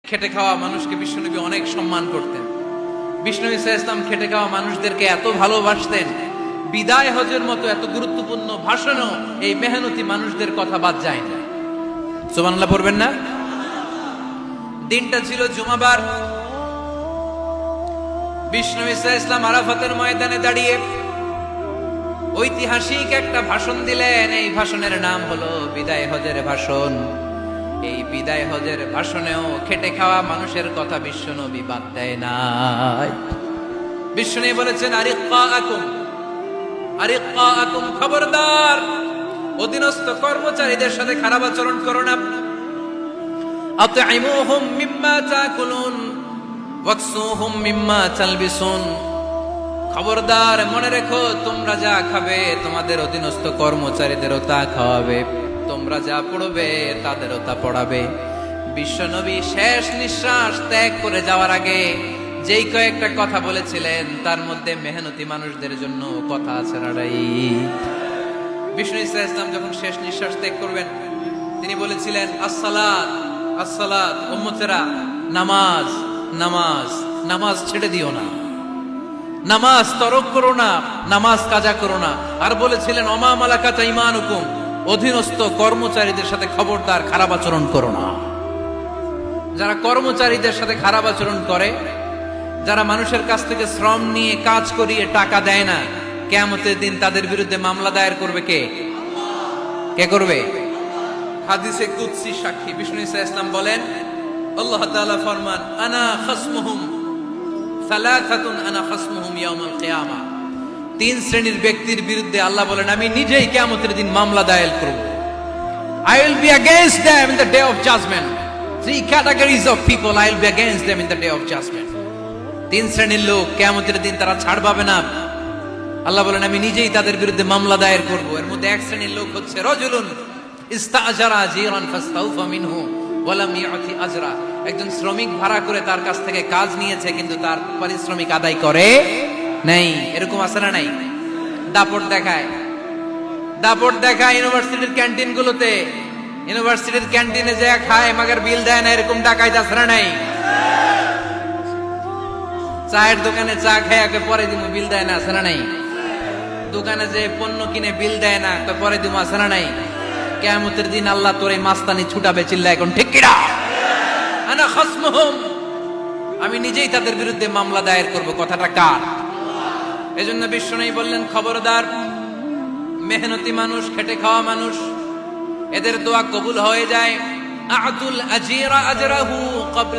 খেটে খাওয়া মানুষকে বিশ্বনবী অনেক সম্মান করতেন। বিশ্বনবী সাল্লাল্লাহু আলাইহি ওয়াসাল্লাম খেটে খাওয়া মানুষদেরকে এত ভালোবাসতেন, বিদায় হজের মতো এত গুরুত্বপূর্ণ ভাষণও এই মেহনতি মানুষদের কথা বাদ যায় না। সুবহানাল্লাহ পড়বেন না? দিনটা ছিল জুমাবার। বিশ্বনবী সাল্লাল্লাহু আলাইহি ওয়াসাল্লাম আরাফাতের ময়দানে দাঁড়িয়ে ঐতিহাসিক একটা ভাষণ দিলেন। এই ভাষণের নাম হলো বিদায় হজের ভাষণ। এই বিদায় হজের ভাষণেও খেটে খাওয়া মানুষের কথা বিশ্বনবী বাদ দেয় নাই। বিশ্বনবী বলেছেন, আরিক্কাকুম, খবরদার, অধীনস্থ কর্মচারীদের সাথে খারাপ আচরণ করো না। আতঈমুহুম মিম্মা তাকুলুন ওয়াকসুহুম মিম্মা তালবিসুন, খবরদার, মনে রেখো, তোমরা যা খাবে তোমাদের অধীনস্থ কর্মচারীদেরও তা খাওয়াবে, তোমরা যা পড়বে তাদেরও তা পড়াবে। বিশ্বনবী শেষ নিঃশ্বাস ত্যাগ করে যাওয়ার আগে যেই কয়েকটা কথা বলেছিলেন তার মধ্যে মেহনতি মানুষদের জন্য কথা আছে নাড়াই। বিষ্ণু ইসা ইসলাম যখন শেষ নিঃশ্বাস ত্যাগ করবেন তিনি বলেছিলেন, আসসালাত আসসালাত, উম্মতেরা, নামাজ নামাজ, নামাজ ছেড়ে দিও না, নামাজ তরক করো না, নামাজ কাজা করো না। আর বলেছিলেন, ওমা মালাকাত আইমানুকুম, অধীনস্থ কর্মচারীদের সাথে খবরদার খারাপ আচরণ করো না। যারা কর্মচারীদের সাথে খারাপ আচরণ করে, যারা মানুষের কাছ থেকে শ্রম নিয়ে কাজ করিয়ে টাকা দেয় না, কিয়ামতের দিন তাদের বিরুদ্ধে মামলা দায়ের করবে কে? কে করবে? হাদিসে কুদসি সাক্ষী বিষ্ণু ইসা ইসলাম বলেন, আল্লাহ তাআলা ফরমান, আনা খাসমুহুম সালাসাতুন আনা খাসমুহুম ইয়াউমাল কিয়ামা। তিন শ্রেণীর ব্যক্তির বিরুদ্ধে আল্লাহ বলেন, আমি নিজেই কিয়ামতের দিন মামলা দায়ের করব। I will be against them in the day of judgment. Three categories of people, I will be against them in the day of judgment. তিন শ্রেণীর লোক কিয়ামতের দিন তারা ছাড় পাবে না। আল্লাহ বলেন, আমি নিজেই তাদের বিরুদ্ধে মামলা দায়ের করব। এর মধ্যে এক শ্রেণীর লোক হচ্ছে রাজুলুন ইস্তাআজারা জিরান ফাস্তাউফা মিনহু ওয়া লাম ইউতি আজরা। একজন শ্রমিক ভাড়া করে তার কাছ থেকে কাজ নিয়েছে কিন্তু তার পারিশ্রমিক আদায় করে নাই। এরকম আছে না নাই? দাপট দেখায়, দাপট দেখায় ইউনিভার্সিটির ক্যান্টিন গুলোতে। ইউনিভার্সিটির ক্যান্টিনে যে খায় মাগার বিল দেয় না, এরকম ডাকাইত আছে না নাই? চায়ের দোকানে চা খায় আগে পরে দিমু, বিল দেয় না, আছে না নাই? দোকানে যে পণ্য কিনে বিল দেয় না, তো পরে দিমু, আছে না নাই? কিয়ামতের দিন আল্লাহ তোর এই মাস্তানি ছুটাবে, চিল্লা এখন ঠিক কিনা? আনা খাসমুহুম, আমি নিজেই তাদের বিরুদ্ধে মামলা দায়ের করব। কথাটা কার? এজন্য বিশ্বনবী বললেন, খবরদার, মেহনতি মানুষ, খেটে খাওয়া মানুষ, এদের দোয়া কবুল হয়ে যায়। আতুল আজিরা আজরাহু ক্বাবলা